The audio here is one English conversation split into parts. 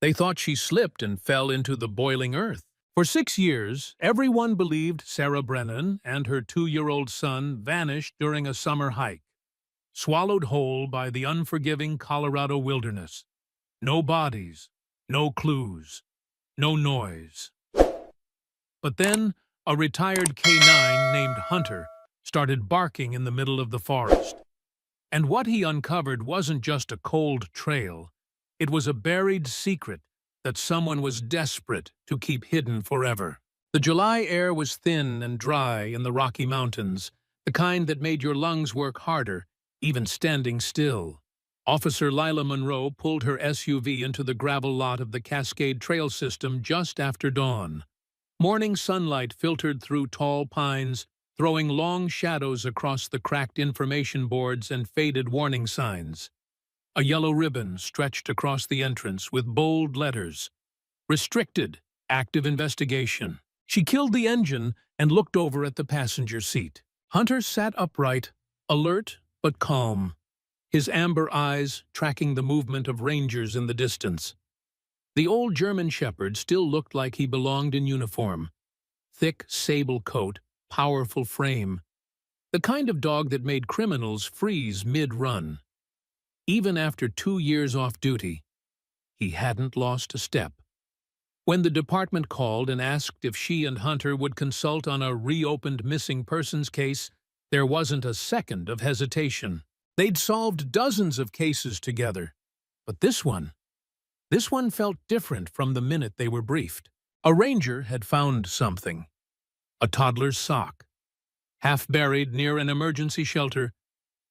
They thought she slipped and fell into the boiling earth. For 6 years, everyone believed Sarah Brennan and her 2-year-old son vanished during a summer hike, swallowed whole by the unforgiving Colorado wilderness. No bodies, no clues, no noise. But then, a retired K9 named Hunter started barking in the middle of the forest. And what he uncovered wasn't just a cold trail. It was a buried secret that someone was desperate to keep hidden forever. The July air was thin and dry in the Rocky Mountains, the kind that made your lungs work harder, even standing still. Officer Lila Monroe pulled her SUV into the gravel lot of the Cascade Trail System just after dawn. Morning sunlight filtered through tall pines, throwing long shadows across the cracked information boards and faded warning signs. A yellow ribbon stretched across the entrance with bold letters. Restricted, active investigation. She killed the engine and looked over at the passenger seat. Hunter sat upright, alert but calm, his amber eyes tracking the movement of rangers in the distance. The old German shepherd still looked like he belonged in uniform. Thick sable coat, powerful frame. The kind of dog that made criminals freeze mid-run. Even after 2 years off duty, he hadn't lost a step. When the department called and asked if she and Hunter would consult on a reopened missing persons case, there wasn't a second of hesitation. They'd solved dozens of cases together, but this one felt different from the minute they were briefed. A ranger had found something. A toddler's sock, half buried near an emergency shelter,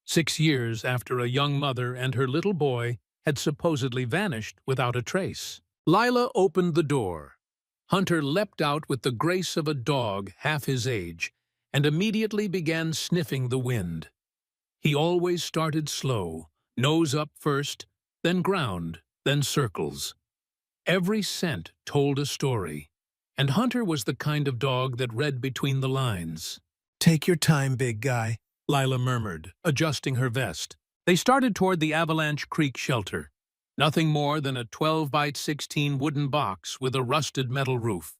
6 years after a young mother and her little boy had supposedly vanished without a trace. Lila opened the door. Hunter leapt out with the grace of a dog half his age and immediately began sniffing the wind. He always started slow, nose up first, then ground, then circles. Every scent told a story, and Hunter was the kind of dog that read between the lines. "Take your time, big guy," Lila murmured, adjusting her vest. They started toward the Avalanche Creek shelter, nothing more than a 12-by-16 wooden box with a rusted metal roof.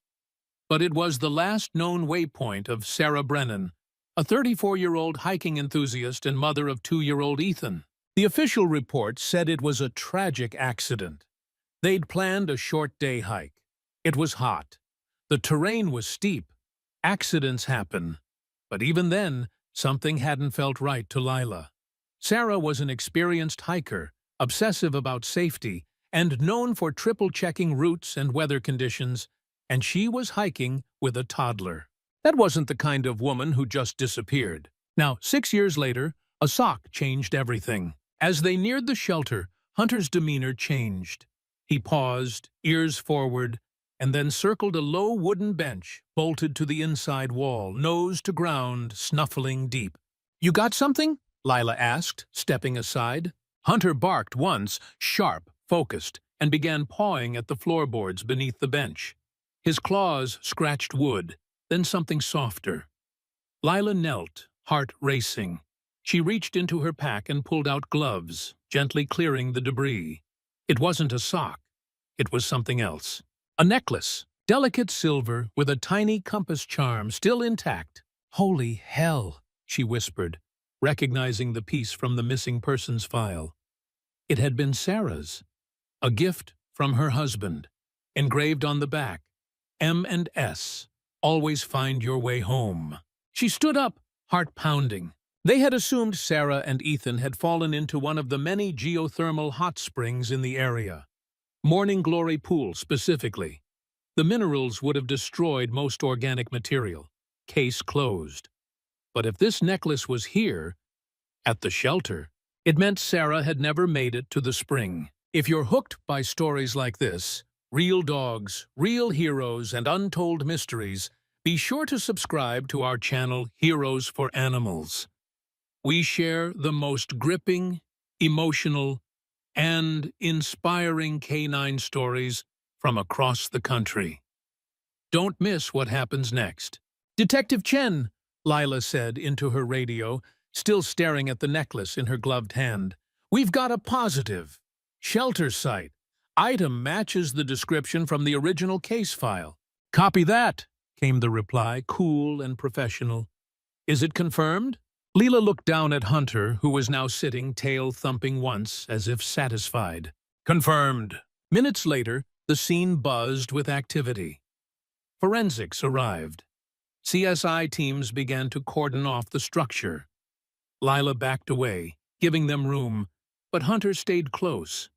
But it was the last known waypoint of Sarah Brennan, a 34-year-old hiking enthusiast and mother of 2-year-old Ethan. The official report said it was a tragic accident. They'd planned a short-day hike. It was hot. The terrain was steep. Accidents happen. But even then, something hadn't felt right to Lila. Sarah was an experienced hiker, obsessive about safety, and known for triple-checking routes and weather conditions, and she was hiking with a toddler. That wasn't the kind of woman who just disappeared. Now, 6 years later, a sock changed everything. As they neared the shelter, Hunter's demeanor changed. He paused, ears forward, and then circled a low wooden bench, bolted to the inside wall, nose to ground, snuffling deep. "You got something?" Lila asked, stepping aside. Hunter barked once, sharp, focused, and began pawing at the floorboards beneath the bench. His claws scratched wood, then something softer. Lila knelt, heart racing. She reached into her pack and pulled out gloves, gently clearing the debris. It wasn't a sock. It was something else. A necklace, delicate silver with a tiny compass charm still intact. "Holy hell," she whispered, recognizing the piece from the missing persons file. It had been Sarah's, a gift from her husband, engraved on the back, M&S, always find your way home. She stood up, heart pounding. They had assumed Sarah and Ethan had fallen into one of the many geothermal hot springs in the area. Morning Glory Pool, specifically. The minerals would have destroyed most organic material. Case closed. But if this necklace was here, at the shelter, it meant Sarah had never made it to the spring. If you're hooked by stories like this, real dogs, real heroes, and untold mysteries, be sure to subscribe to our channel Heroes for Animals. We share the most gripping, emotional, and inspiring canine stories from across the country. Don't miss what happens next. "Detective Chen," Lila said into her radio, still staring at the necklace in her gloved hand. "We've got a positive. Shelter site. Item matches the description from the original case file. Copy that, came the reply, cool and professional. Is it confirmed? Leela looked down at Hunter, who was now sitting, tail thumping once, as if satisfied. Confirmed. Minutes later, the scene buzzed with activity. Forensics arrived. CSI teams began to cordon off the structure. Lila backed away, giving them room, but Hunter stayed close.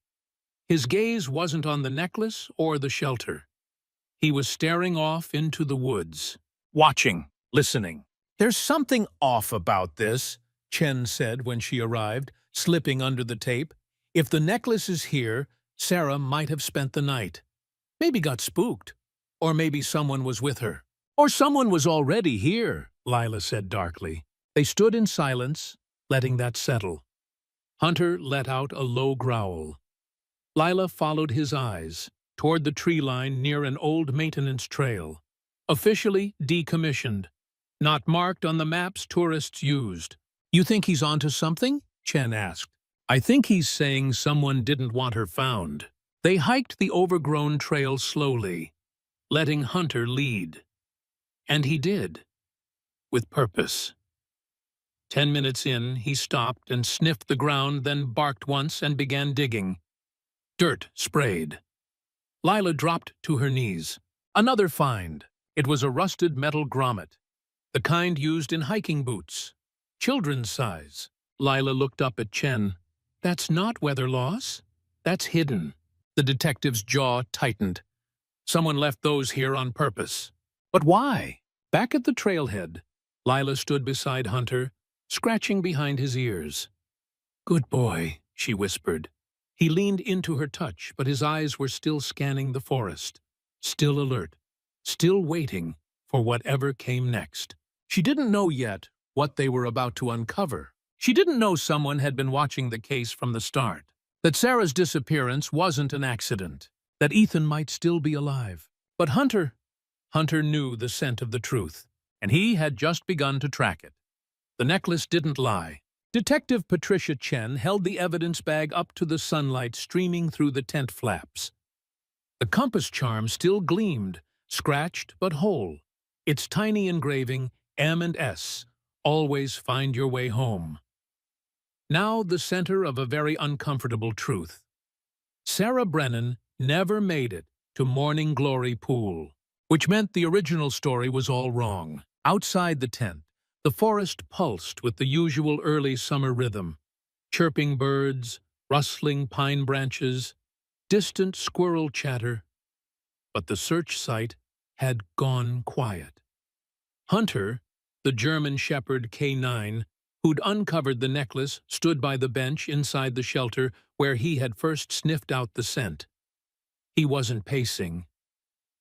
His gaze wasn't on the necklace or the shelter. He was staring off into the woods, watching, listening. There's something off about this, Chen said when she arrived, slipping under the tape. If the necklace is here, Sarah might have spent the night. Maybe got spooked. Or maybe someone was with her. Or someone was already here, Lila said darkly. They stood in silence, letting that settle. Hunter let out a low growl. Lila followed his eyes toward the tree line near an old maintenance trail. Officially decommissioned. Not marked on the maps tourists used. You think he's onto something? Chen asked. I think he's saying someone didn't want her found. They hiked the overgrown trail slowly, letting Hunter lead. And he did. With purpose. 10 minutes in, he stopped and sniffed the ground, then barked once and began digging. Dirt sprayed. Lila dropped to her knees. Another find. It was a rusted metal grommet, the kind used in hiking boots. Children's size. Lila looked up at Chen. That's not weather loss. That's hidden. The detective's jaw tightened. Someone left those here on purpose. But why? Back at the trailhead, Lila stood beside Hunter, scratching behind his ears. Good boy, she whispered. He leaned into her touch, but his eyes were still scanning the forest, still alert, still waiting for whatever came next. She didn't know yet what they were about to uncover. She didn't know someone had been watching the case from the start, that Sarah's disappearance wasn't an accident, that Ethan might still be alive. But Hunter knew the scent of the truth, and he had just begun to track it. The necklace didn't lie. Detective Patricia Chen held the evidence bag up to the sunlight streaming through the tent flaps. The compass charm still gleamed, scratched but whole. Its tiny engraving, M and S, always find your way home. Now the center of a very uncomfortable truth. Sarah Brennan never made it to Morning Glory Pool, which meant the original story was all wrong. Outside the tent, the forest pulsed with the usual early summer rhythm. Chirping birds, rustling pine branches, distant squirrel chatter. But the search site had gone quiet. Hunter, the German Shepherd K9, who'd uncovered the necklace, stood by the bench inside the shelter where he had first sniffed out the scent. He wasn't pacing.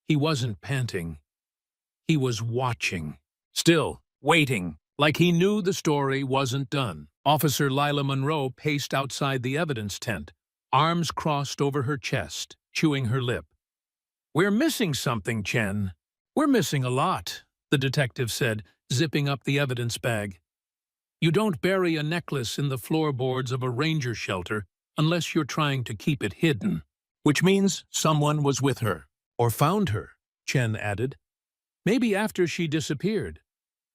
He wasn't panting. He was watching. Still, waiting, like he knew the story wasn't done. Officer Lila Monroe paced outside the evidence tent, arms crossed over her chest, chewing her lip. We're missing something, Chen. We're missing a lot, the detective said, zipping up the evidence bag. You don't bury a necklace in the floorboards of a ranger shelter unless you're trying to keep it hidden, which means someone was with her, or found her, Chen added. Maybe after she disappeared.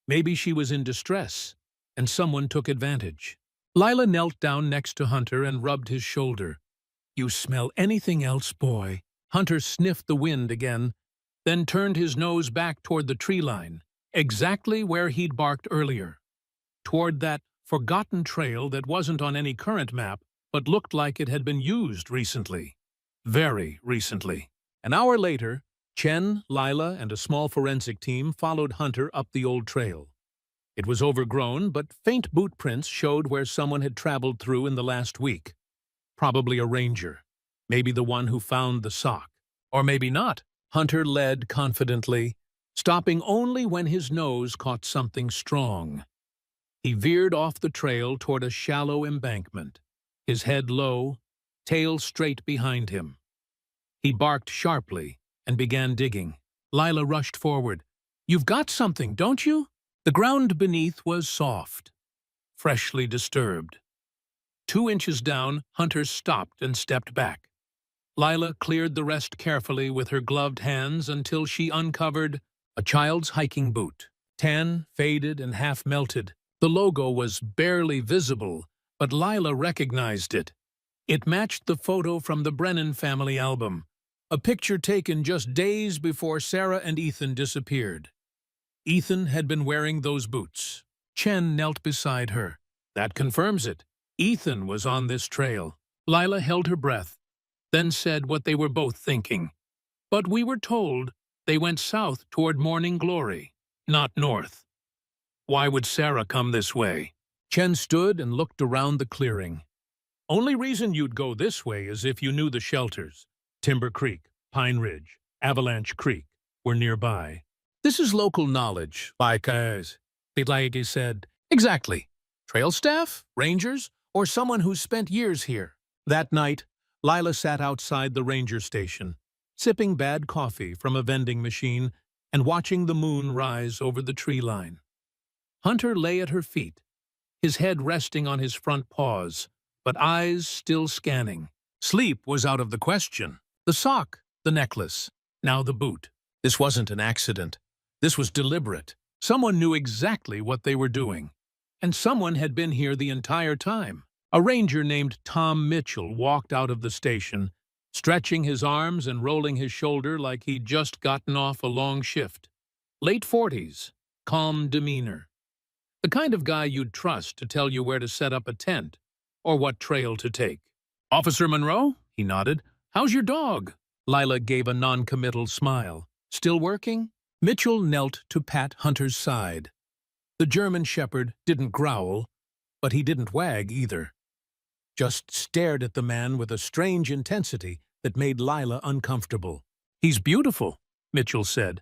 Maybe she was in distress, and someone took advantage. Lila knelt down next to Hunter and rubbed his shoulder. You smell anything else, boy? Hunter sniffed the wind again, then turned his nose back toward the tree line, exactly where he'd barked earlier, toward that forgotten trail that wasn't on any current map, but looked like it had been used recently. Very recently. An hour later, Chen, Lila, and a small forensic team followed Hunter up the old trail. It was overgrown, but faint boot prints showed where someone had traveled through in the last week. Probably a ranger. Maybe the one who found the sock. Or maybe not. Hunter led confidently, stopping only when his nose caught something strong. He veered off the trail toward a shallow embankment, his head low, tail straight behind him. He barked sharply and began digging. Lila rushed forward. You've got something, don't you? The ground beneath was soft, freshly disturbed. 2 inches down, Hunter stopped and stepped back. Lila cleared the rest carefully with her gloved hands until she uncovered a child's hiking boot. Tan, faded, and half-melted. The logo was barely visible, but Lila recognized it. It matched the photo from the Brennan family album, a picture taken just days before Sarah and Ethan disappeared. Ethan had been wearing those boots. Chen knelt beside her. That confirms it. Ethan was on this trail. Lila held her breath, then said what they were both thinking. But we were told they went south toward Morning Glory, not north. Why would Sarah come this way? Chen stood and looked around the clearing. Only reason you'd go this way is if you knew the shelters. Timber Creek, Pine Ridge, Avalanche Creek were nearby. This is local knowledge, the lady said. Exactly. Trail staff, rangers, or someone who's spent years here. That night, Lila sat outside the ranger station, sipping bad coffee from a vending machine and watching the moon rise over the tree line. Hunter lay at her feet, his head resting on his front paws, but eyes still scanning. Sleep was out of the question. The sock, the necklace, now the boot. This wasn't an accident. This was deliberate. Someone knew exactly what they were doing. And someone had been here the entire time. A ranger named Tom Mitchell walked out of the station, stretching his arms and rolling his shoulder like he'd just gotten off a long shift. Late 40s, calm demeanor. The kind of guy you'd trust to tell you where to set up a tent or what trail to take. Officer Monroe? He nodded. How's your dog? Lila gave a non-committal smile. Still working? Mitchell knelt to pat Hunter's side. The German shepherd didn't growl, but he didn't wag either. Just stared at the man with a strange intensity that made Lila uncomfortable. He's beautiful, Mitchell said.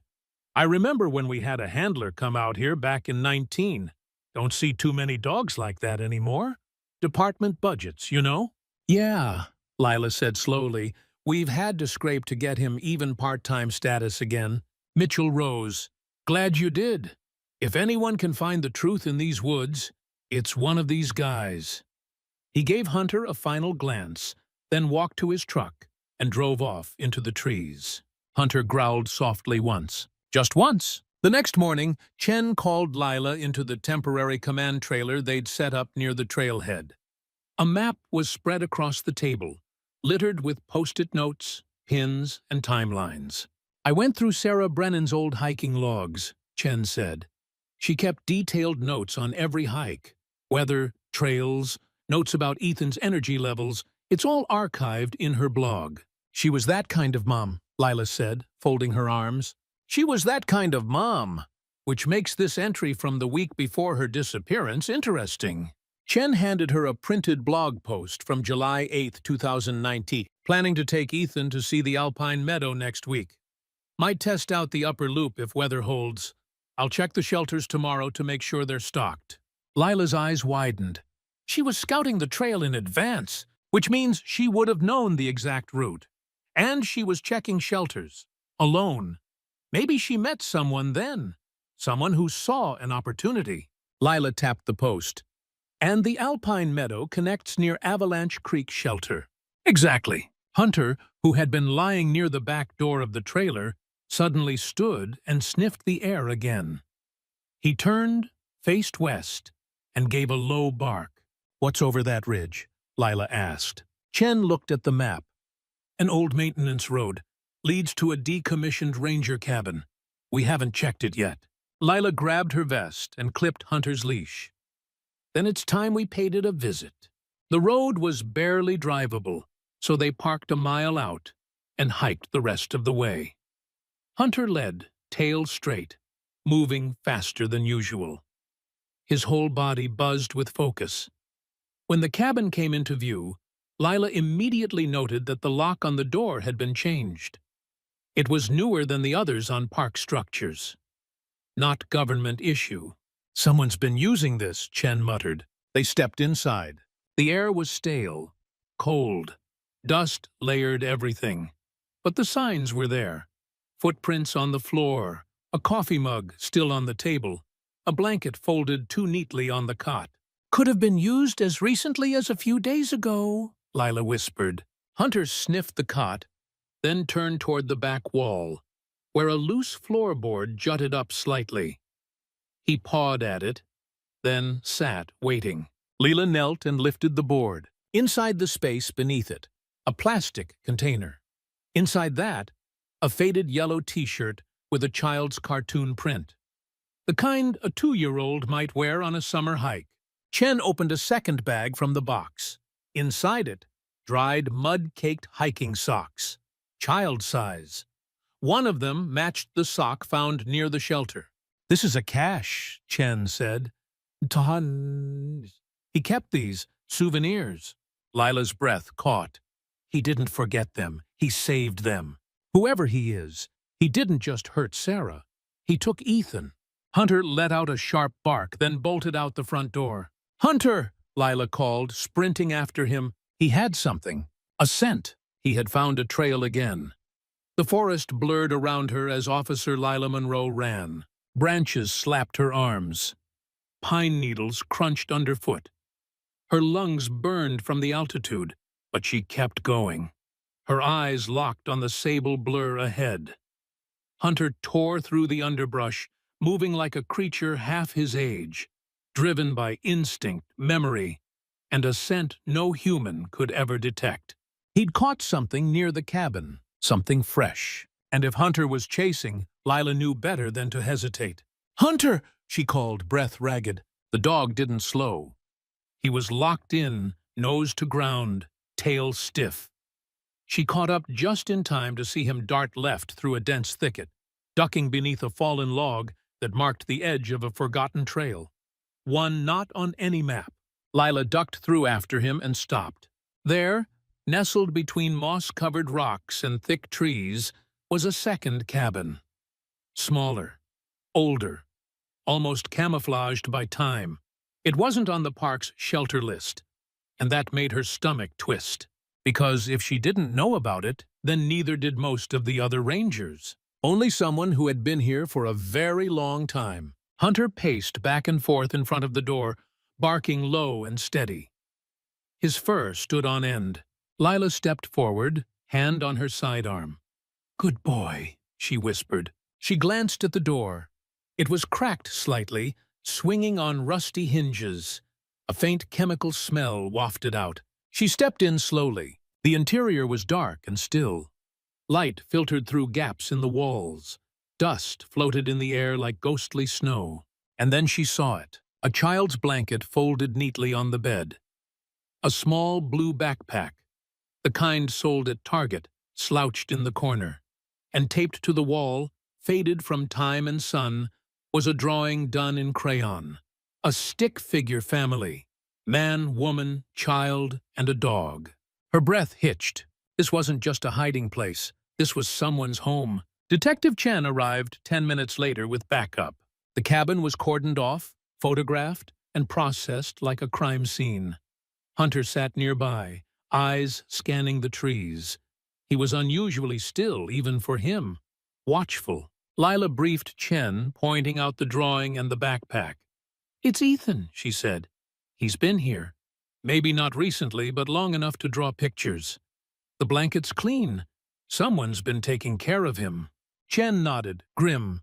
I remember when we had a handler come out here back in 19. Don't see too many dogs like that anymore. Department budgets, you know? Yeah, Lila said slowly. We've had to scrape to get him even part-time status again. Mitchell rose. Glad you did. If anyone can find the truth in these woods, it's one of these guys. He gave Hunter a final glance, then walked to his truck and drove off into the trees. Hunter growled softly once. Just once. The next morning, Chen called Lila into the temporary command trailer they'd set up near the trailhead. A map was spread across the table, littered with post-it notes, pins, and timelines. I went through Sarah Brennan's old hiking logs, Chen said. She kept detailed notes on every hike. Weather, trails, notes about Ethan's energy levels. It's all archived in her blog. She was that kind of mom, Lila said, folding her arms. She was that kind of mom, which makes this entry from the week before her disappearance interesting. Chen handed her a printed blog post from July 8, 2019, planning to take Ethan to see the Alpine Meadow next week. Might test out the upper loop if weather holds. I'll check the shelters tomorrow to make sure they're stocked. Lila's eyes widened. She was scouting the trail in advance, which means she would have known the exact route. And she was checking shelters, alone. Maybe she met someone then, someone who saw an opportunity. Lila tapped the post. And the Alpine Meadow connects near Avalanche Creek Shelter. Exactly. Hunter, who had been lying near the back door of the trailer, suddenly stood and sniffed the air again. He turned, faced west, and gave a low bark. What's over that ridge? Lila asked. Chen looked at the map. An old maintenance road leads to a decommissioned ranger cabin. We haven't checked it yet. Lila grabbed her vest and clipped Hunter's leash. Then it's time we paid it a visit. The road was barely drivable, so they parked a mile out and hiked the rest of the way. Hunter led, tail straight, moving faster than usual. His whole body buzzed with focus. When the cabin came into view, Lila immediately noted that the lock on the door had been changed. It was newer than the others on park structures. Not government issue. Someone's been using this, Chen muttered. They stepped inside. The air was stale, cold. Dust layered everything. But the signs were there. Footprints on the floor, a coffee mug still on the table, a blanket folded too neatly on the cot. Could have been used as recently as a few days ago, Lila whispered. Hunter sniffed the cot, then turned toward the back wall, where a loose floorboard jutted up slightly. He pawed at it, then sat, waiting. Leela knelt and lifted the board. Inside the space beneath it, a plastic container. Inside that, a faded yellow T-shirt with a child's cartoon print. The kind a 2-year-old might wear on a summer hike. Chen opened a second bag from the box. Inside it, dried, mud-caked hiking socks. Child size. One of them matched the sock found near the shelter. "This is a cache," Chen said. "Tons." He kept these, souvenirs. Lila's breath caught. He didn't forget them. He saved them. Whoever he is, he didn't just hurt Sarah. He took Ethan. Hunter let out a sharp bark, then bolted out the front door. "Hunter!" Lila called, sprinting after him. He had something. A scent. He had found a trail again. The forest blurred around her as Officer Lila Monroe ran. Branches slapped her arms. Pine needles crunched underfoot. Her lungs burned from the altitude, but she kept going. Her eyes locked on the sable blur ahead. Hunter tore through the underbrush, moving like a creature half his age, driven by instinct, memory, and a scent no human could ever detect. He'd caught something near the cabin, something fresh, and if Hunter was chasing, Lila knew better than to hesitate. "Hunter!" she called, breath ragged. The dog didn't slow. He was locked in, nose to ground, tail stiff. She caught up just in time to see him dart left through a dense thicket, ducking beneath a fallen log that marked the edge of a forgotten trail. One not on any map. Lila ducked through after him and stopped. There, nestled between moss-covered rocks and thick trees, was a second cabin. Smaller, older, almost camouflaged by time. It wasn't on the park's shelter list, and that made her stomach twist. Because if she didn't know about it, then neither did most of the other rangers. Only someone who had been here for a very long time. Hunter paced back and forth in front of the door, barking low and steady. His fur stood on end. Lila stepped forward, hand on her sidearm. "Good boy," she whispered. She glanced at the door. It was cracked slightly, swinging on rusty hinges. A faint chemical smell wafted out. She stepped in slowly. The interior was dark and still. Light filtered through gaps in the walls. Dust floated in the air like ghostly snow. And then she saw it. A child's blanket folded neatly on the bed. A small blue backpack, the kind sold at Target, slouched in the corner. And taped to the wall, faded from time and sun, was a drawing done in crayon. A stick-figure family. Man, woman, child, and a dog. Her breath hitched. This wasn't just a hiding place. This was someone's home. Detective Chen arrived 10 minutes later with backup. The cabin was cordoned off, photographed, and processed like a crime scene. Hunter sat nearby, eyes scanning the trees. He was unusually still, even for him. Watchful. Lila briefed Chen, pointing out the drawing and the backpack. "It's Ethan," she said. "He's been here. Maybe not recently, but long enough to draw pictures. The blanket's clean. Someone's been taking care of him." Chen nodded, grim.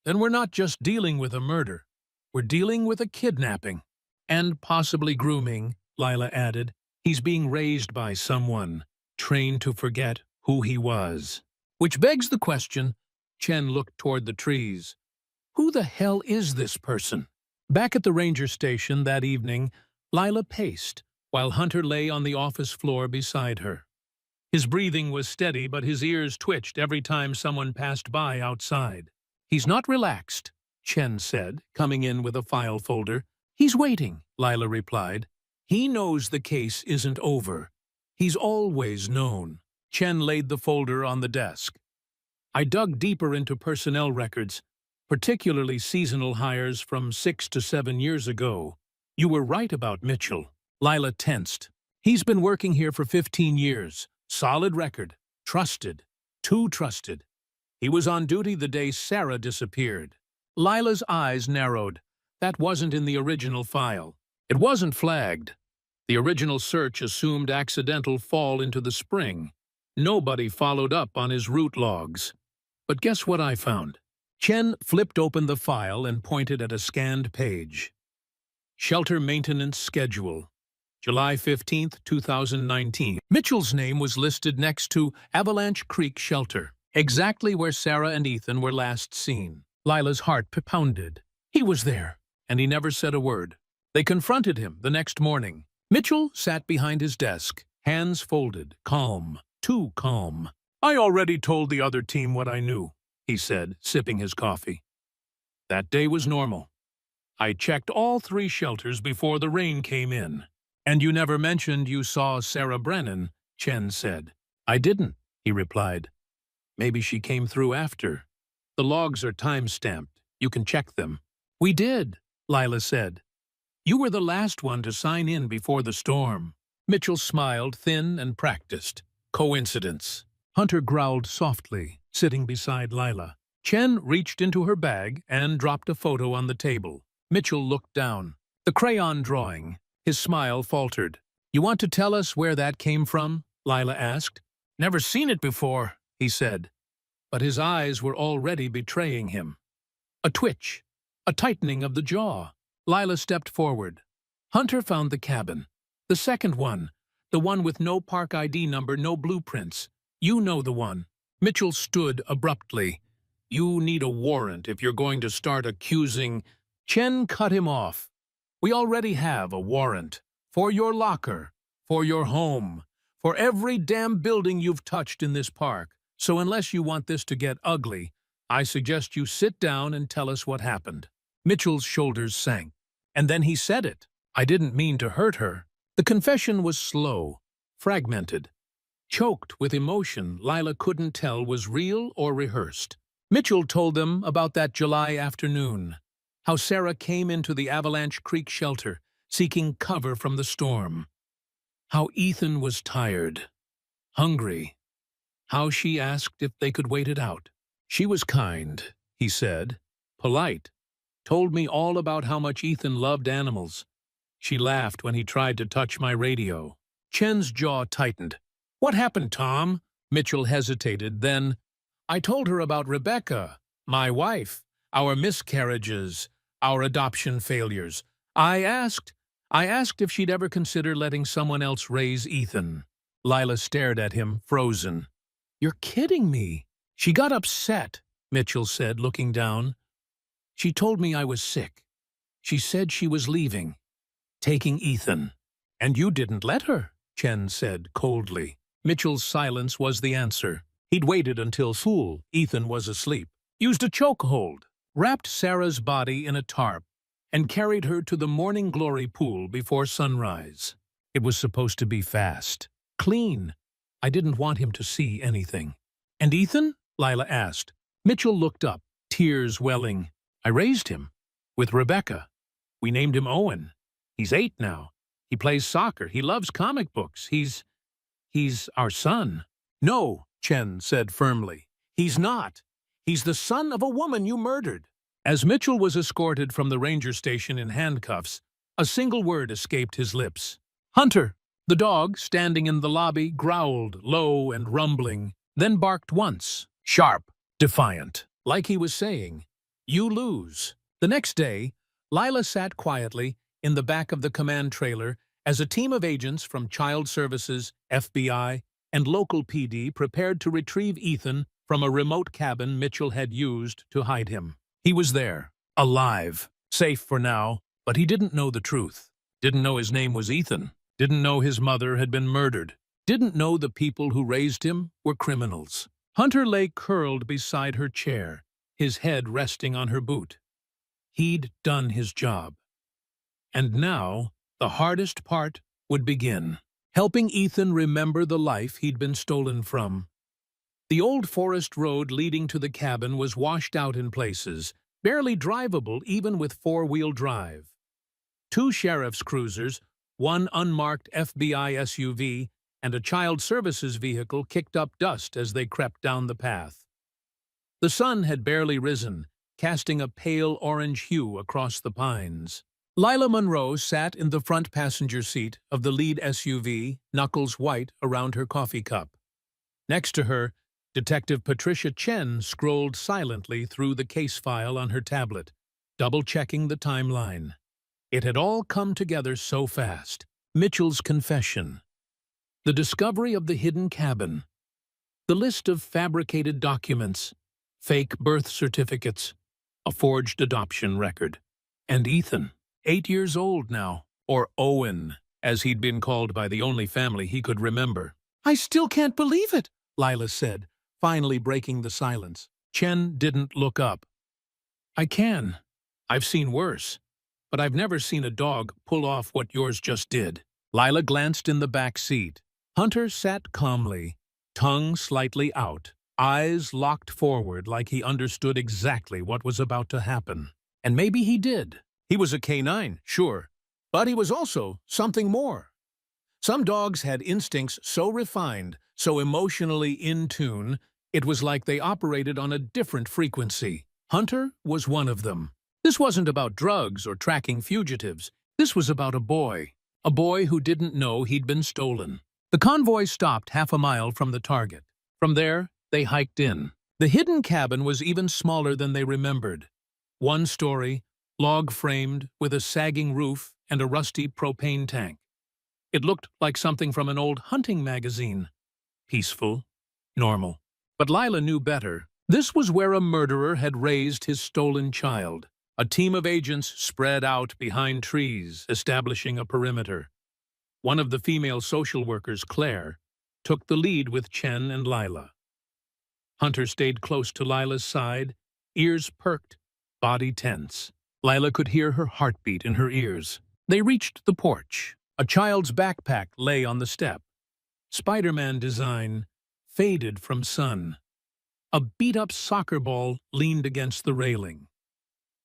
"Then we're not just dealing with a murder. We're dealing with a kidnapping. And possibly grooming," Lila added. "He's being raised by someone, trained to forget who he was." Which begs the question, Chen looked toward the trees. Who the hell is this person? Back at the ranger station that evening, Lila paced, while Hunter lay on the office floor beside her. His breathing was steady, but his ears twitched every time someone passed by outside. "He's not relaxed," Chen said, coming in with a file folder. "He's waiting," Lila replied. "He knows the case isn't over. He's always known." Chen laid the folder on the desk. "I dug deeper into personnel records, particularly seasonal hires from 6 to 7 years ago. You were right about Mitchell." Lila tensed. "He's been working here for 15 years. Solid record. Trusted. Too trusted. He was on duty the day Sarah disappeared." Lila's eyes narrowed. That wasn't in the original file. It wasn't flagged. The original search assumed accidental fall into the spring. Nobody followed up on his route logs. But guess what I found? Chen flipped open the file and pointed at a scanned page. Shelter Maintenance Schedule, July 15, 2019. Mitchell's name was listed next to Avalanche Creek Shelter, exactly where Sarah and Ethan were last seen. Lila's heart pounded. He was there, and he never said a word. They confronted him the next morning. Mitchell sat behind his desk, hands folded, calm, too calm. "I already told the other team what I knew," he said, sipping his coffee. "That day was normal. I checked all 3 shelters before the rain came in." "And you never mentioned you saw Sarah Brennan," Chen said. "I didn't," he replied. "Maybe she came through after. The logs are time-stamped. You can check them." "We did," Lila said. "You were the last one to sign in before the storm." Mitchell smiled, thin and practiced. "Coincidence." Hunter growled softly, sitting beside Lila. Chen reached into her bag and dropped a photo on the table. Mitchell looked down. The crayon drawing. His smile faltered. "You want to tell us where that came from?" Lila asked. "Never seen it before," he said. But his eyes were already betraying him. A twitch, a tightening of the jaw. Lila stepped forward. Hunter found the cabin. The second one, the one with no park ID number, no blueprints. "You know the one." Mitchell stood abruptly. "You need a warrant if you're going to start accusing—" Chen cut him off. "We already have a warrant. For your locker, for your home, for every damn building you've touched in this park. So unless you want this to get ugly, I suggest you sit down and tell us what happened." Mitchell's shoulders sank. And then he said it. "I didn't mean to hurt her." The confession was slow, fragmented, choked with emotion Lila couldn't tell was real or rehearsed. Mitchell told them about that July afternoon, how Sarah came into the Avalanche Creek shelter, seeking cover from the storm. How Ethan was tired, hungry. How she asked if they could wait it out. "She was kind," he said, "polite. Told me all about how much Ethan loved animals. She laughed when he tried to touch my radio." Chen's jaw tightened. "What happened, Tom?" Mitchell hesitated, then, "I told her about Rebecca, my wife, our miscarriages, our adoption failures. I asked if she'd ever consider letting someone else raise Ethan." Lila stared at him, frozen. "You're kidding me." "She got upset," Mitchell said, looking down. "She told me I was sick. She said she was leaving, taking Ethan." "And you didn't let her," Chen said coldly. Mitchell's silence was the answer. He'd waited until Ethan was asleep, used a chokehold, wrapped Sarah's body in a tarp, and carried her to the Morning Glory pool before sunrise. It was supposed to be fast, clean. I didn't want him to see anything. "And Ethan?" Lila asked. Mitchell looked up, tears welling. "I raised him. With Rebecca. We named him Owen. He's 8 now. He plays soccer. He loves comic books. He's our son." "No," Chen said firmly. "He's not. He's the son of a woman you murdered." As Mitchell was escorted from the ranger station in handcuffs, a single word escaped his lips. "Hunter!" The dog, standing in the lobby, growled, low and rumbling, then barked once, sharp, defiant, like he was saying, "You lose." The next day, Lila sat quietly in the back of the command trailer as a team of agents from Child Services, FBI, and local PD prepared to retrieve Ethan from a remote cabin Mitchell had used to hide him. He was there, alive, safe for now, but he didn't know the truth. Didn't know his name was Ethan. Didn't know his mother had been murdered. Didn't know the people who raised him were criminals. Hunter lay curled beside her chair, his head resting on her boot. He'd done his job. And now, the hardest part would begin. Helping Ethan remember the life he'd been stolen from. The old forest road leading to the cabin was washed out in places, barely drivable even with 4-wheel drive. 2 sheriff's cruisers, 1 unmarked FBI SUV, and a child services vehicle kicked up dust as they crept down the path. The sun had barely risen, casting a pale orange hue across the pines. Lila Monroe sat in the front passenger seat of the lead SUV, knuckles white around her coffee cup. Next to her, Detective Patricia Chen scrolled silently through the case file on her tablet, double-checking the timeline. It had all come together so fast. Mitchell's confession, the discovery of the hidden cabin, the list of fabricated documents, fake birth certificates, a forged adoption record, and Ethan, 8 years old now, or Owen, as he'd been called by the only family he could remember. "I still can't believe it," Lila said, finally breaking the silence. Chen didn't look up. "I can. I've seen worse. But I've never seen a dog pull off what yours just did." Lila glanced in the back seat. Hunter sat calmly, tongue slightly out, eyes locked forward like he understood exactly what was about to happen. And maybe he did. He was a canine, sure, but he was also something more. Some dogs had instincts so refined, so emotionally in tune, it was like they operated on a different frequency. Hunter was one of them. This wasn't about drugs or tracking fugitives. This was about a boy who didn't know he'd been stolen. The convoy stopped half a mile from the target. From there, they hiked in. The hidden cabin was even smaller than they remembered. One story, log-framed, with a sagging roof and a rusty propane tank. It looked like something from an old hunting magazine. Peaceful, normal. But Lila knew better. This was where a murderer had raised his stolen child. A team of agents spread out behind trees, establishing a perimeter. One of the female social workers, Claire, took the lead with Chen and Lila. Hunter stayed close to Lila's side, ears perked, body tense. Lila could hear her heartbeat in her ears. They reached the porch. A child's backpack lay on the step. Spider-Man design, faded from sun. A beat-up soccer ball leaned against the railing.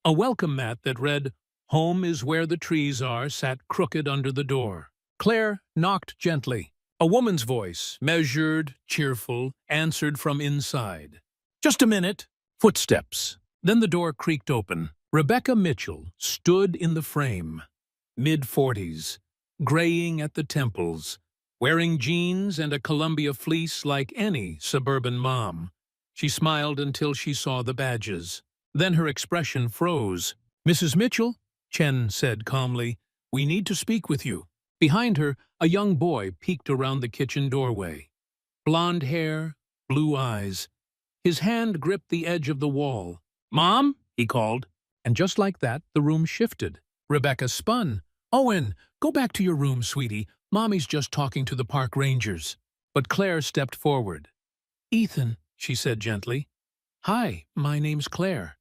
A welcome mat that read, "Home is where the trees are," sat crooked under the door. Claire knocked gently. A woman's voice, measured, cheerful, answered from inside. "Just a minute." Footsteps. Then the door creaked open. Rebecca Mitchell stood in the frame, mid-40s, graying at the temples, wearing jeans and a Columbia fleece like any suburban mom. She smiled until she saw the badges. Then her expression froze. "Mrs. Mitchell," Chen said calmly, "we need to speak with you." Behind her, a young boy peeked around the kitchen doorway. Blonde hair, blue eyes. His hand gripped the edge of the wall. "Mom?" he called. And just like that, the room shifted. Rebecca spun. "Owen, go back to your room, sweetie. Mommy's just talking to the park rangers." But Claire stepped forward. "Ethan," she said gently. "Hi, my name's Claire.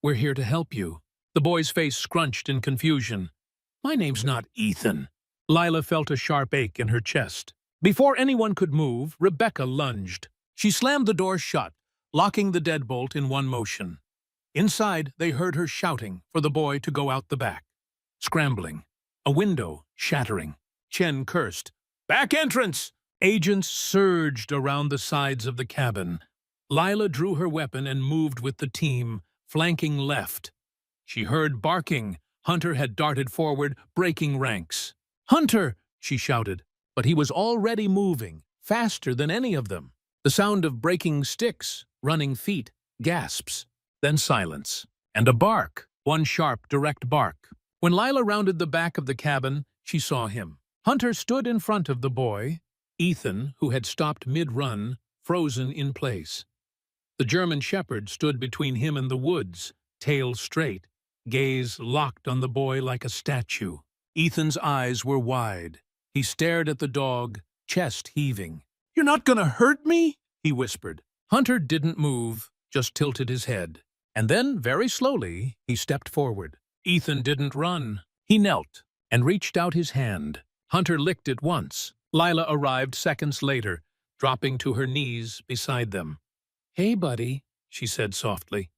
We're here to help you." The boy's face scrunched in confusion. "My name's not Ethan." Lila felt a sharp ache in her chest. Before anyone could move, Rebecca lunged. She slammed the door shut, locking the deadbolt in one motion. Inside, they heard her shouting for the boy to go out the back. Scrambling. A window shattering. Chen cursed. "Back entrance!" Agents surged around the sides of the cabin. Lila drew her weapon and moved with the team, flanking left. She heard barking. Hunter had darted forward, breaking ranks. "Hunter!" she shouted, but he was already moving, faster than any of them. The sound of breaking sticks, running feet, gasps, then silence, and a bark, one sharp, direct bark. When Lila rounded the back of the cabin, she saw him. Hunter stood in front of the boy, Ethan, who had stopped mid-run, frozen in place. The German shepherd stood between him and the woods, tail straight, gaze locked on the boy like a statue. Ethan's eyes were wide. He stared at the dog, chest heaving. "You're not gonna hurt me?" he whispered. Hunter didn't move, just tilted his head. And then, very slowly, he stepped forward. Ethan didn't run. He knelt and reached out his hand. Hunter licked it once. Lila arrived seconds later, dropping to her knees beside them. "Hey, buddy," she said softly.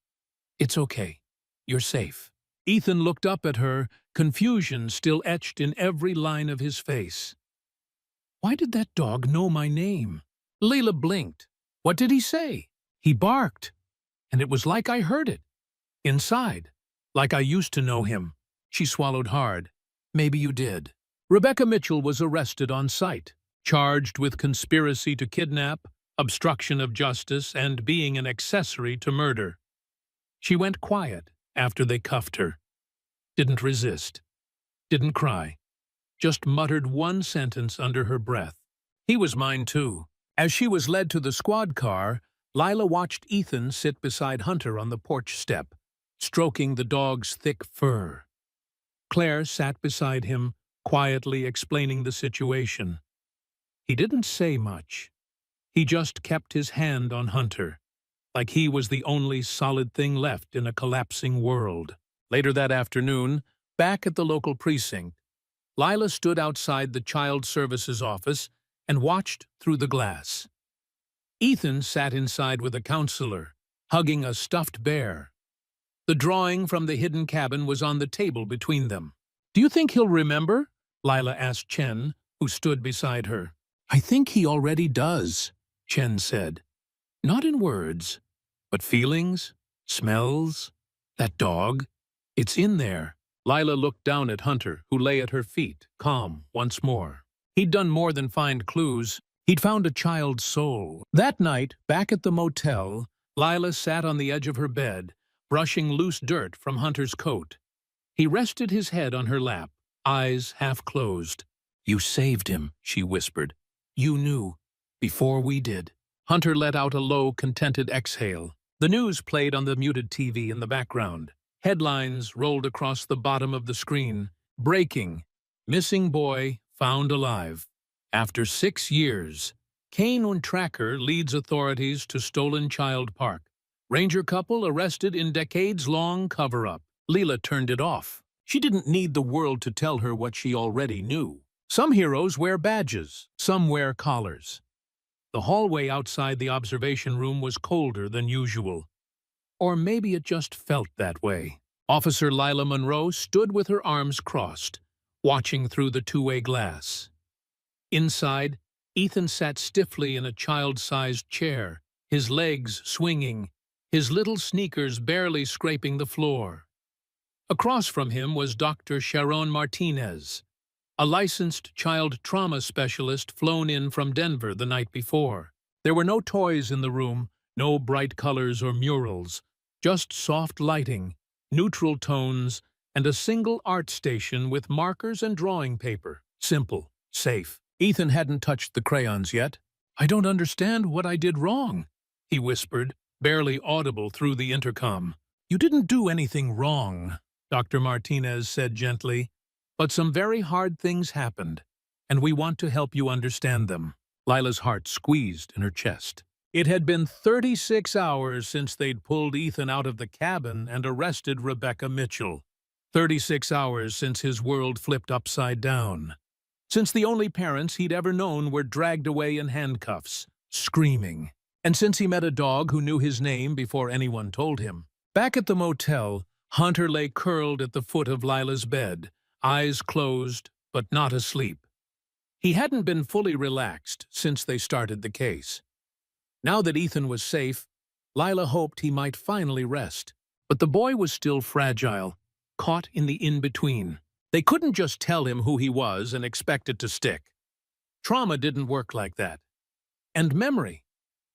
"It's okay. You're safe." Ethan looked up at her, confusion still etched in every line of his face. "Why did that dog know my name?" Lila blinked. "What did he say?" "He barked. And it was like I heard it. Inside. Like I used to know him." She swallowed hard. Maybe you did. Rebecca Mitchell was arrested on sight, charged with conspiracy to kidnap, obstruction of justice, and being an accessory to murder. She went quiet after they cuffed her. Didn't resist. Didn't cry. Just muttered one sentence under her breath. He was mine too. As she was led to the squad car, Lila watched Ethan sit beside Hunter on the porch step, stroking the dog's thick fur. Claire sat beside him, quietly explaining the situation. He didn't say much. He just kept his hand on Hunter, like he was the only solid thing left in a collapsing world. Later that afternoon, back at the local precinct, Lila stood outside the Child Services office and watched through the glass. Ethan sat inside with a counselor, hugging a stuffed bear. The drawing from the hidden cabin was on the table between them. "Do you think he'll remember?" Lila asked Chen, who stood beside her. "I think he already does," Chen said. "Not in words, but feelings, smells, that dog. It's in there." Lila looked down at Hunter, who lay at her feet, calm once more. He'd done more than find clues. He'd found a child's soul. That night, back at the motel, Lila sat on the edge of her bed, brushing loose dirt from Hunter's coat. He rested his head on her lap, eyes half closed. "You saved him," she whispered. "You knew, before we did." Hunter let out a low, contented exhale. The news played on the muted TV in the background. Headlines rolled across the bottom of the screen. Breaking: missing boy found alive. After 6 years, Kane und Tracker leads authorities to stolen child park. Ranger couple arrested in decades-long cover-up. Lila turned it off. She didn't need the world to tell her what she already knew. Some heroes wear badges, some wear collars. The hallway outside the observation room was colder than usual. Or maybe it just felt that way. Officer Lila Monroe stood with her arms crossed, watching through the two-way glass. Inside, Ethan sat stiffly in a child-sized chair, his legs swinging, his little sneakers barely scraping the floor. Across from him was Dr. Sharon Martinez, a licensed child trauma specialist flown in from Denver the night before. There were no toys in the room, no bright colors or murals, just soft lighting, neutral tones, and a single art station with markers and drawing paper. Simple, safe. Ethan hadn't touched the crayons yet. "I don't understand what I did wrong," he whispered, barely audible through the intercom. "You didn't do anything wrong," Dr. Martinez said gently, "but some very hard things happened, and we want to help you understand them." Lila's heart squeezed in her chest. It had been 36 hours since they'd pulled Ethan out of the cabin and arrested Rebecca Mitchell. 36 hours since his world flipped upside down. Since the only parents he'd ever known were dragged away in handcuffs, screaming. And since he met a dog who knew his name before anyone told him. Back at the motel, Hunter lay curled at the foot of Lila's bed, eyes closed, but not asleep. He hadn't been fully relaxed since they started the case. Now that Ethan was safe, Lila hoped he might finally rest. But the boy was still fragile, caught in the in-between. They couldn't just tell him who he was and expect it to stick. Trauma didn't work like that. And memory,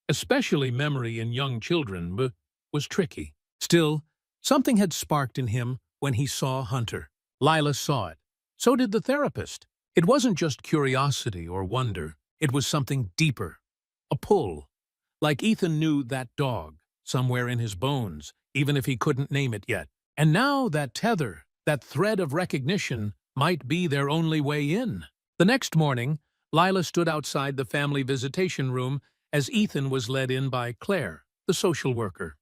especially memory in young children, was tricky. Still, something had sparked in him when he saw Hunter. Lila saw it. So did the therapist. It wasn't just curiosity or wonder. It was something deeper. A pull. Like Ethan knew that dog, somewhere in his bones, even if he couldn't name it yet. And now that tether, that thread of recognition, might be their only way in. The next morning, Lila stood outside the family visitation room as Ethan was led in by Claire, the social worker.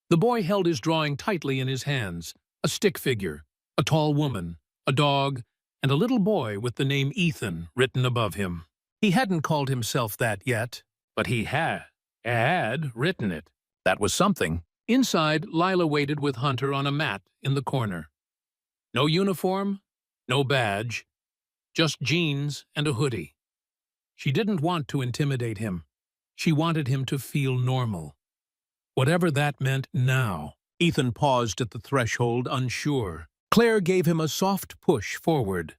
The boy held his drawing tightly in his hands, a stick figure, a tall woman, a dog, and a little boy with the name Ethan written above him. He hadn't called himself that yet, but he had written it. That was something. Inside, Lila waited with Hunter on a mat in the corner. No uniform, no badge, just jeans and a hoodie. She didn't want to intimidate him. She wanted him to feel normal. Whatever that meant now. Ethan paused at the threshold, unsure. Claire gave him a soft push forward.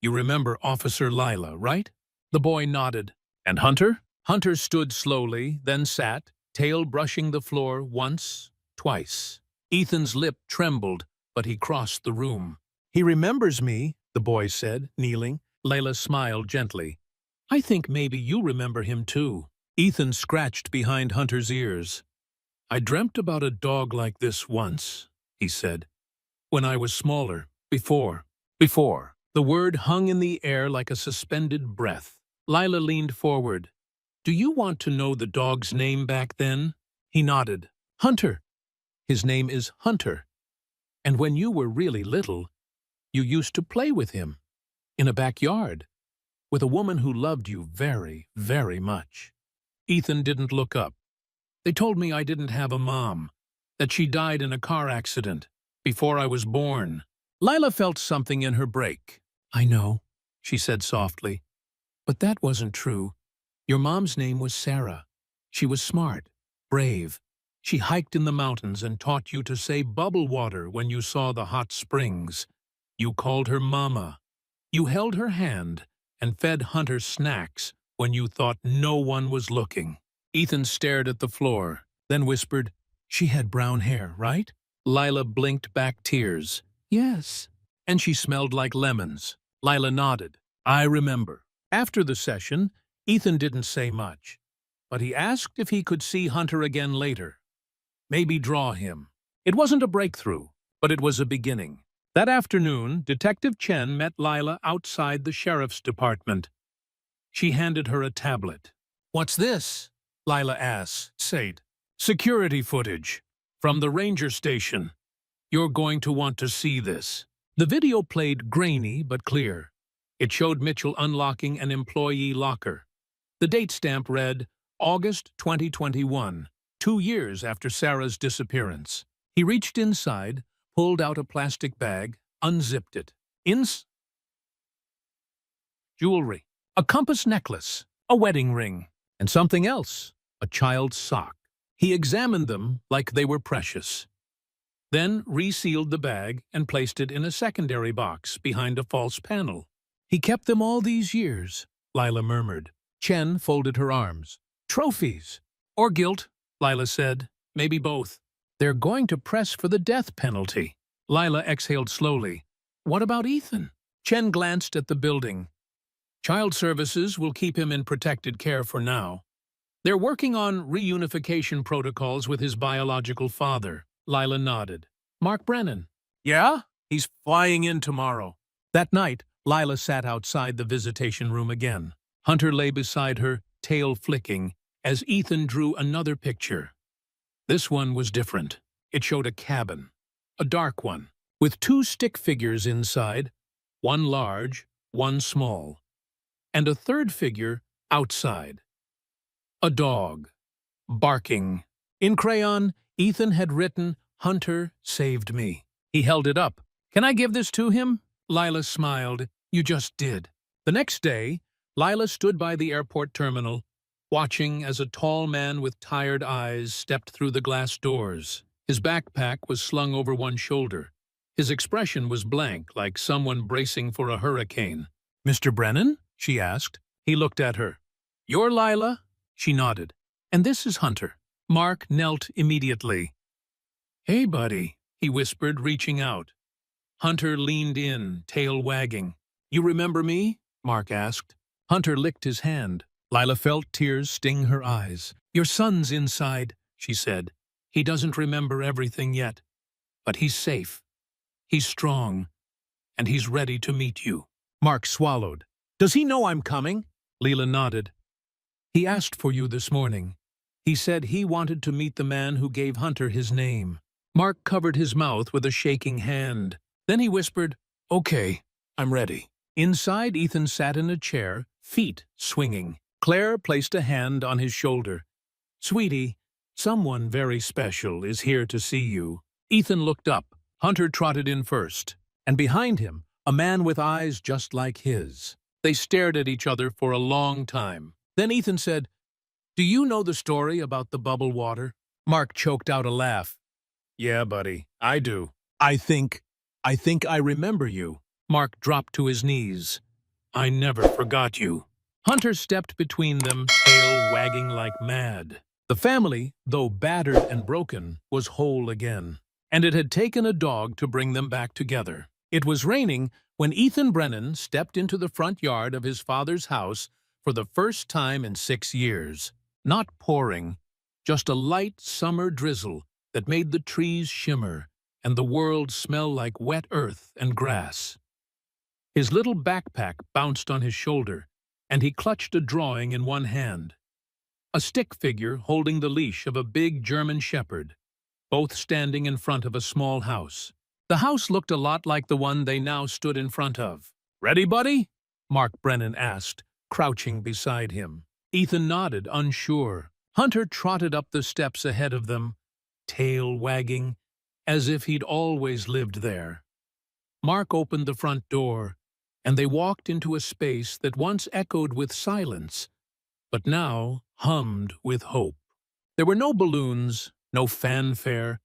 You remember Officer Lila, right? The boy nodded. And Hunter? Hunter stood slowly, then sat, tail brushing the floor once, twice. Ethan's lip trembled, but he crossed the room. He remembers me, the boy said, kneeling. Layla smiled gently. I think maybe you remember him too. Ethan scratched behind Hunter's ears. I dreamt about a dog like this once, he said. When I was smaller, before. The word hung in the air like a suspended breath. Lila leaned forward. Do you want to know the dog's name back then? He nodded. Hunter. His name is Hunter. And when you were really little, you used to play with him. In a backyard. With a woman who loved you very, very much. Ethan didn't look up. They told me I didn't have a mom. That she died in a car accident. Before I was born. Lila felt something in her break. I know, she said softly. But that wasn't true. Your mom's name was Sarah. She was smart, brave. She hiked in the mountains and taught you to say bubble water when you saw the hot springs. You called her Mama. You held her hand and fed Hunter snacks when you thought no one was looking. Ethan stared at the floor, then whispered, She had brown hair, right? Lila blinked back tears. Yes. And she smelled like lemons. Lila nodded. I remember. After the session, Ethan didn't say much, but he asked if he could see Hunter again later. Maybe draw him. It wasn't a breakthrough, but it was a beginning. That afternoon, Detective Chen met Lila outside the sheriff's department. She handed her a tablet. What's this? Lila asked. Said, security footage from the ranger station. You're going to want to see this. The video played grainy but clear. It showed Mitchell unlocking an employee locker. The date stamp read, August 2021, 2 years after Sarah's disappearance. He reached inside, pulled out a plastic bag, unzipped it. Jewelry, a compass necklace, a wedding ring, and something else, a child's sock. He examined them like they were precious. Then resealed the bag and placed it in a secondary box behind a false panel. He kept them all these years, Lila murmured. Chen folded her arms. Trophies. Or guilt, Lila said. Maybe both. They're going to press for the death penalty. Lila exhaled slowly. What about Ethan? Chen glanced at the building. Child Services will keep him in protected care for now. They're working on reunification protocols with his biological father. Lila nodded. Mark Brennan. Yeah? He's flying in tomorrow. That night, Lila sat outside the visitation room again. Hunter lay beside her, tail flicking, as Ethan drew another picture. This one was different. It showed a cabin, a dark one, with 2 stick figures inside, one large, one small, and a third figure outside. A dog, barking. In crayon, Ethan had written, Hunter saved me. He held it up. Can I give this to him? Lila smiled. You just did. The next day, Lila stood by the airport terminal, watching as a tall man with tired eyes stepped through the glass doors. His backpack was slung over one shoulder. His expression was blank, like someone bracing for a hurricane. Mr. Brennan? She asked. He looked at her. You're Lila? She nodded. And this is Hunter. Mark knelt immediately. Hey, buddy, he whispered, reaching out. Hunter leaned in, tail wagging. You remember me? Mark asked. Hunter licked his hand. Lila felt tears sting her eyes. Your son's inside, she said. He doesn't remember everything yet. But he's safe. He's strong. And he's ready to meet you. Mark swallowed. Does he know I'm coming? Lila nodded. He asked for you this morning. He said he wanted to meet the man who gave Hunter his name. Mark covered his mouth with a shaking hand. Then he whispered, Okay, I'm ready. Inside, Ethan sat in a chair, feet swinging. Claire placed a hand on his shoulder. Sweetie, someone very special is here to see you. Ethan looked up. Hunter trotted in first. And behind him, a man with eyes just like his. They stared at each other for a long time. Then Ethan said, Do you know the story about the bubble water? Mark choked out a laugh. Yeah, buddy, I do. I think I think I remember you. Mark dropped to his knees. I never forgot you. Hunter stepped between them, tail wagging like mad. The family, though battered and broken, was whole again, and it had taken a dog to bring them back together. It was raining when Ethan Brennan stepped into the front yard of his father's house for the first time in 6 years. Not pouring, just a light summer drizzle that made the trees shimmer and the world smell like wet earth and grass. His little backpack bounced on his shoulder, and he clutched a drawing in one hand. A stick figure holding the leash of a big German shepherd, both standing in front of a small house. The house looked a lot like the one they now stood in front of. Ready, buddy? Mark Brennan asked, crouching beside him. Ethan nodded, unsure. Hunter trotted up the steps ahead of them, tail wagging, as if he'd always lived there. Mark opened the front door, and they walked into a space that once echoed with silence, but now hummed with hope. There were no balloons, no fanfare,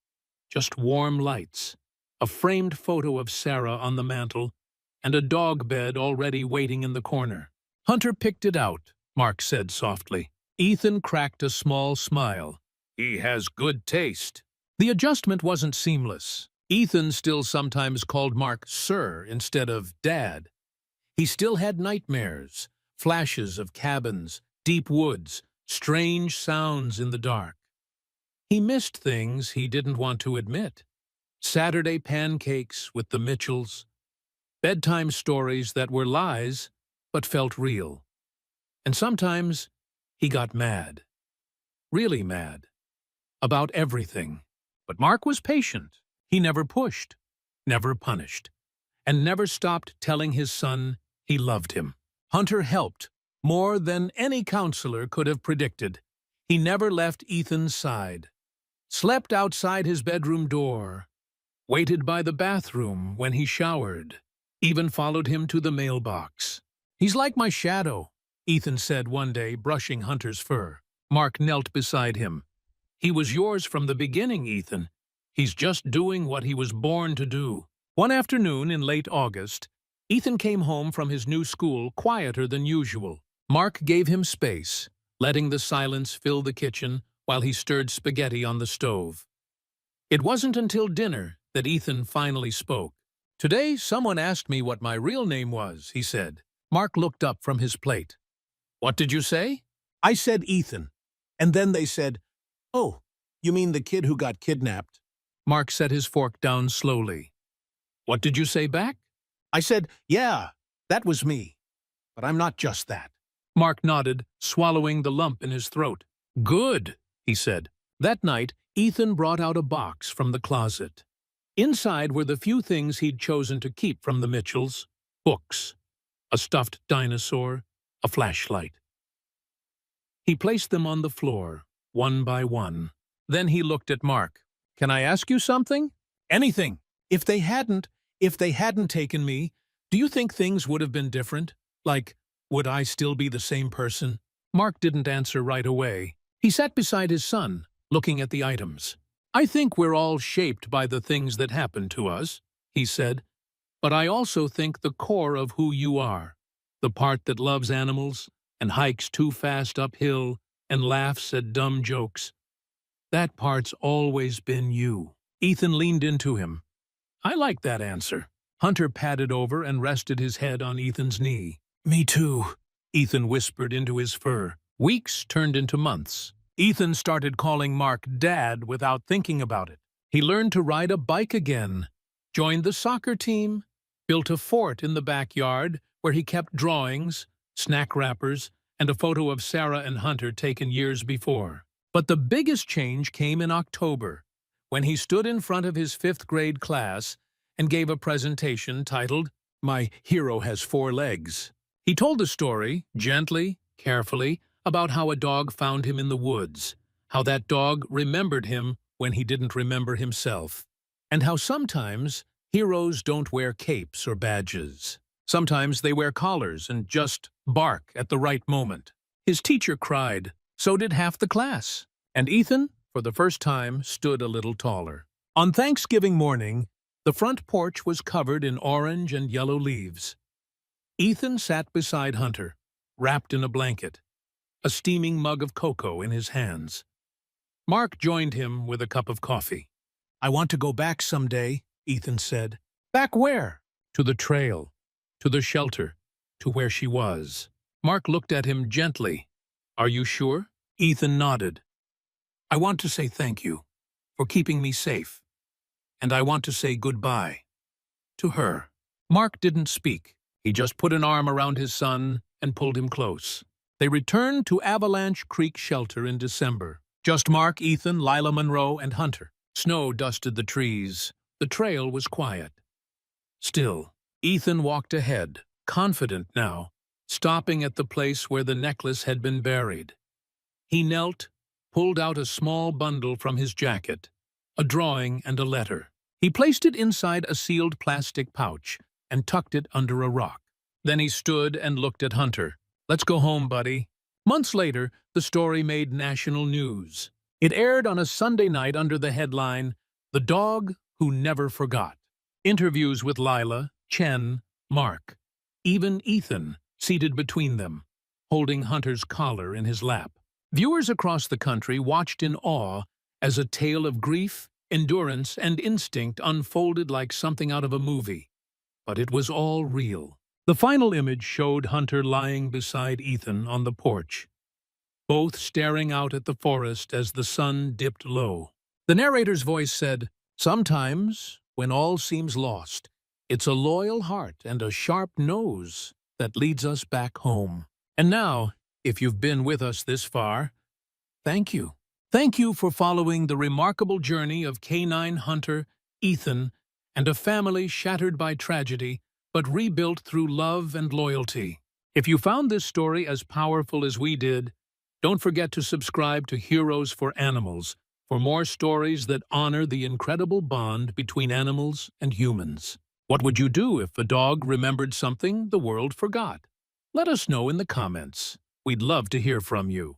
just warm lights, a framed photo of Sarah on the mantel, and a dog bed already waiting in the corner. Hunter picked it out, Mark said softly. Ethan cracked a small smile. He has good taste. The adjustment wasn't seamless. Ethan still sometimes called Mark Sir instead of Dad. He still had nightmares, flashes of cabins, deep woods, strange sounds in the dark. He missed things he didn't want to admit. Saturday pancakes with the Mitchells, bedtime stories that were lies but felt real. And sometimes he got mad, really mad, about everything. But Mark was patient. He never pushed, never punished, and never stopped telling his son he loved him. Hunter helped more than any counselor could have predicted. He never left Ethan's side, slept outside his bedroom door, waited by the bathroom when he showered, even followed him to the mailbox. He's like my shadow, Ethan said one day, brushing Hunter's fur. Mark knelt beside him. He was yours from the beginning, Ethan. He's just doing what he was born to do. One afternoon in late August, Ethan came home from his new school quieter than usual. Mark gave him space, letting the silence fill the kitchen while he stirred spaghetti on the stove. It wasn't until dinner that Ethan finally spoke. Today, someone asked me what my real name was, he said. Mark looked up from his plate. What did you say? I said Ethan. And then they said, oh, you mean the kid who got kidnapped? Mark set his fork down slowly. What did you say back? I said, yeah, that was me. But I'm not just that. Mark nodded, swallowing the lump in his throat. Good, he said. That night, Ethan brought out a box from the closet. Inside were the few things he'd chosen to keep from the Mitchells. Books, a stuffed dinosaur, a flashlight. He placed them on the floor, one by one. Then he looked at Mark. Can I ask you something? Anything. If they hadn't taken me, do you think things would have been different? Like, would I still be the same person? Mark didn't answer right away. He sat beside his son, looking at the items. I think we're all shaped by the things that happen to us, he said. But I also think the core of who you are, the part that loves animals and hikes too fast uphill and laughs at dumb jokes, that part's always been you. Ethan leaned into him. I like that answer. Hunter padded over and rested his head on Ethan's knee. Me too, Ethan whispered into his fur. Weeks turned into months. Ethan started calling Mark Dad without thinking about it. He learned to ride a bike again, joined the soccer team, built a fort in the backyard where he kept drawings, snack wrappers, and a photo of Sarah and Hunter taken years before. But the biggest change came in October, when he stood in front of his 5th grade class and gave a presentation titled, My Hero Has 4 Legs. He told the story, gently, carefully, about how a dog found him in the woods, how that dog remembered him when he didn't remember himself, and how sometimes heroes don't wear capes or badges. Sometimes they wear collars and just bark at the right moment. His teacher cried. So did half the class. And Ethan, for the first time, stood a little taller. On Thanksgiving morning, The front porch was covered in orange and yellow leaves. Ethan sat beside Hunter, wrapped in a blanket, a steaming mug of cocoa in his hands. Mark joined him with a cup of coffee. "I want to go back someday," Ethan said. "Back where?" "To the trail, to the shelter, to where she was." Mark looked at him gently. "Are you sure?" Ethan nodded. "I want to say thank you for keeping me safe, and I want to say goodbye to her." Mark didn't speak. He just put an arm around his son and pulled him close. They returned to Avalanche Creek Shelter in December. Just Mark, Ethan, Lila Monroe, and Hunter. Snow dusted the trees. The trail was quiet. Still, Ethan walked ahead, confident now, stopping at the place where the necklace had been buried. He knelt, pulled out a small bundle from his jacket, a drawing and a letter. He placed it inside a sealed plastic pouch and tucked it under a rock. Then he stood and looked at Hunter. "Let's go home, buddy." Months later, the story made national news. It aired on a Sunday night under the headline, "The Dog Who Never Forgot." Interviews with Lila, Chen, Mark, even Ethan, seated between them, holding Hunter's collar in his lap. Viewers across the country watched in awe as a tale of grief, endurance, and instinct unfolded like something out of a movie. But it was all real. The final image showed Hunter lying beside Ethan on the porch, both staring out at the forest as the sun dipped low. The narrator's voice said, "Sometimes, when all seems lost, it's a loyal heart and a sharp nose that leads us back home." And now, if you've been with us this far, thank you. Thank you for following the remarkable journey of Canine Hunter, Ethan, and a family shattered by tragedy, but rebuilt through love and loyalty. If you found this story as powerful as we did, don't forget to subscribe to Heroes for Animals for more stories that honor the incredible bond between animals and humans. What would you do if a dog remembered something the world forgot? Let us know in the comments. We'd love to hear from you.